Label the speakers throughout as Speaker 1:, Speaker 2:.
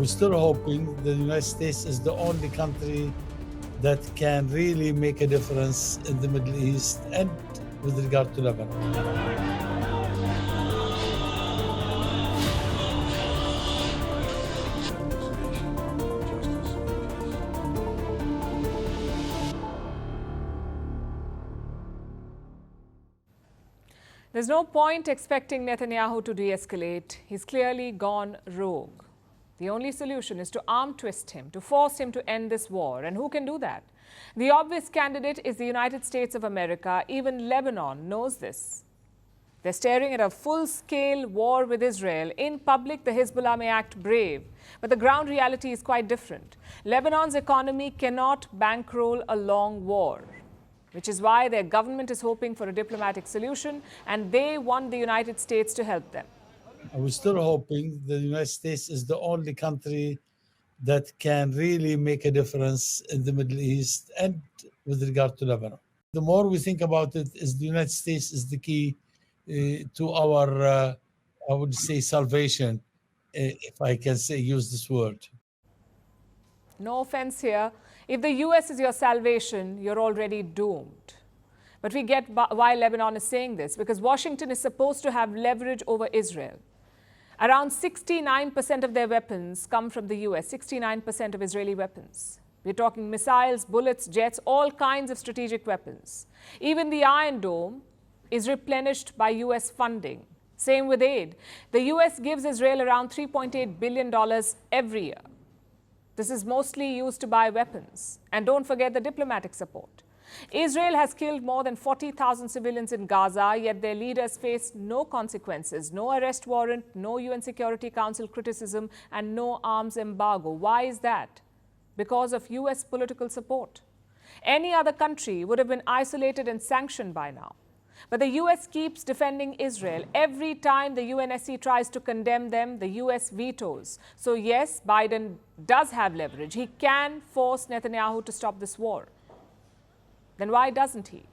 Speaker 1: We're still hoping the United States is the only country that can really make a difference in the Middle East and with regard to Lebanon.
Speaker 2: There's no point expecting Netanyahu to de-escalate. He's clearly gone rogue. The only solution is to arm twist him, to force him to end this war. And who can do that? The obvious candidate is the United States of America. Even Lebanon knows this. They're staring at a full-scale war with Israel. In public, the Hezbollah may act brave, but the ground reality is quite different. Lebanon's economy cannot bankroll a long war, which is why their government is hoping for a diplomatic solution, and they want the United States to help them.
Speaker 1: We're still hoping the United States is the only country that can really make a difference in the Middle East and with regard to Lebanon. The more we think about it, is the United States is the key to our, I would say, salvation, if I can use this word.
Speaker 2: No offense here. If the US is your salvation, you're already doomed. But we get why Lebanon is saying this, because Washington is supposed to have leverage over Israel. Around 69% of their weapons come from the US, 69% of Israeli weapons. We're talking missiles, bullets, jets, all kinds of strategic weapons. Even the Iron Dome is replenished by US funding. Same with aid. The US gives Israel around $3.8 billion every year. This is mostly used to buy weapons. And don't forget the diplomatic support. Israel has killed more than 40,000 civilians in Gaza, yet their leaders face no consequences, no arrest warrant, no UN Security Council criticism, and no arms embargo. Why is that? Because of US political support. Any other country would have been isolated and sanctioned by now. But the US keeps defending Israel. Every time the UNSC tries to condemn them, the US vetoes. So yes, Biden does have leverage. He can force Netanyahu to stop this war. Then why doesn't he?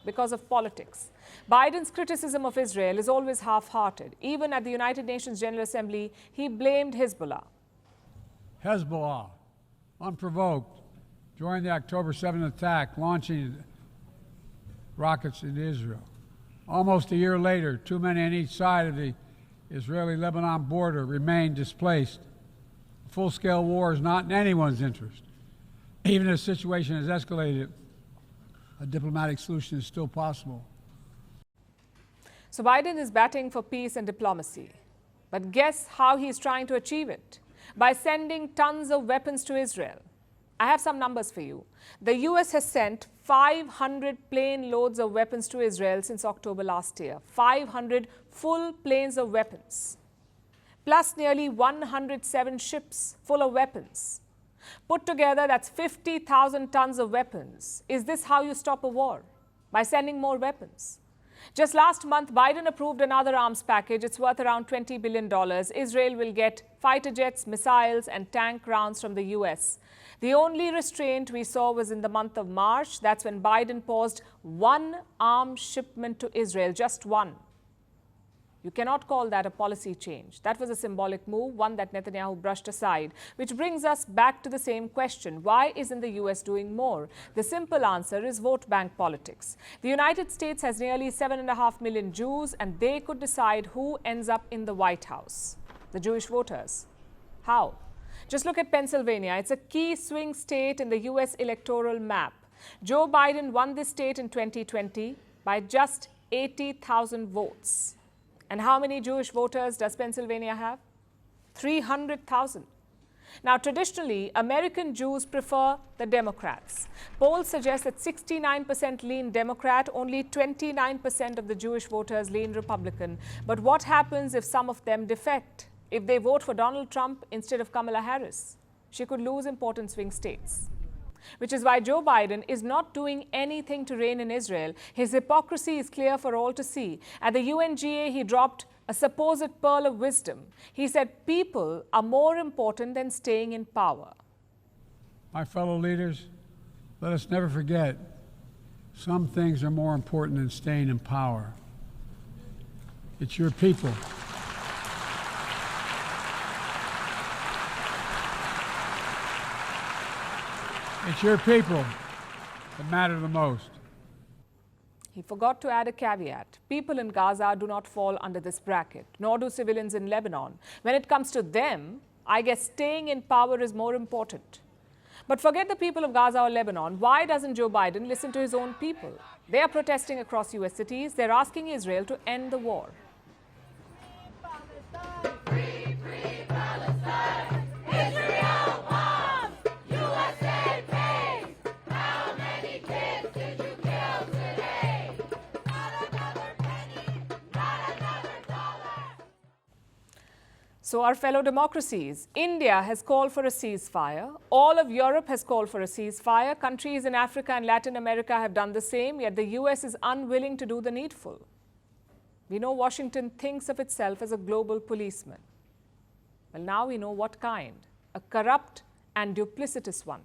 Speaker 2: Because of politics. Biden's criticism of Israel is always half-hearted. Even at the United Nations General Assembly, he blamed Hezbollah.
Speaker 3: Hezbollah, unprovoked, during the October 7th attack, launching rockets into Israel. Almost a year later, too many on each side of the Israeli-Lebanon border remain displaced. A full-scale war is not in anyone's interest. Even if the situation has escalated, a diplomatic solution is still possible.
Speaker 2: So Biden is batting for peace and diplomacy. But guess how he's trying to achieve it? By sending tons of weapons to Israel. I have some numbers for you. The US has sent 500 plane loads of weapons to Israel since October last year. 500 full planes of weapons. Plus nearly 107 ships full of weapons. Put together, that's 50,000 tons of weapons. Is this how you stop a war? By sending more weapons? Just last month, Biden approved another arms package. It's worth around $20 billion. Israel will get fighter jets, missiles, and tank rounds from the US. The only restraint we saw was in the month of March. That's when Biden paused one arms shipment to Israel, just one. You cannot call that a policy change. That was a symbolic move, one that Netanyahu brushed aside, which brings us back to the same question. Why isn't the US doing more? The simple answer is vote bank politics. The United States has nearly 7.5 million Jews, and they could decide who ends up in the White House. The Jewish voters. How? Just look at Pennsylvania. It's a key swing state in the US electoral map. Joe Biden won this state in 2020 by just 80,000 votes. And how many Jewish voters does Pennsylvania have? 300,000. Now, traditionally, American Jews prefer the Democrats. Polls suggest that 69% lean Democrat, only 29% of the Jewish voters lean Republican. But what happens if some of them defect? If they vote for Donald Trump instead of Kamala Harris? She could lose important swing states. Which is why Joe Biden is not doing anything to rein in Israel. His hypocrisy is clear for all to see. At the UNGA, he dropped a supposed pearl of wisdom. He said people are more important than staying in power.
Speaker 3: My fellow leaders, let us never forget, some things are more important than staying in power. It's your people. It's your people that matter the most.
Speaker 2: He forgot to add a caveat. People in Gaza do not fall under this bracket, nor do civilians in Lebanon. When it comes to them, I guess staying in power is more important. But forget the people of Gaza or Lebanon. Why doesn't Joe Biden listen to his own people? They are protesting across US cities. They're asking Israel to end the war.
Speaker 4: Free, free Palestine. Israel wants. USA pays. How many kids did you kill today? Not another penny, not another dollar.
Speaker 2: So our fellow democracies, India has called for a ceasefire. All of Europe has called for a ceasefire. Countries in Africa and Latin America have done the same, yet the US is unwilling to do the needful. We know Washington thinks of itself as a global policeman. Well, now we know what kind, a corrupt and duplicitous one.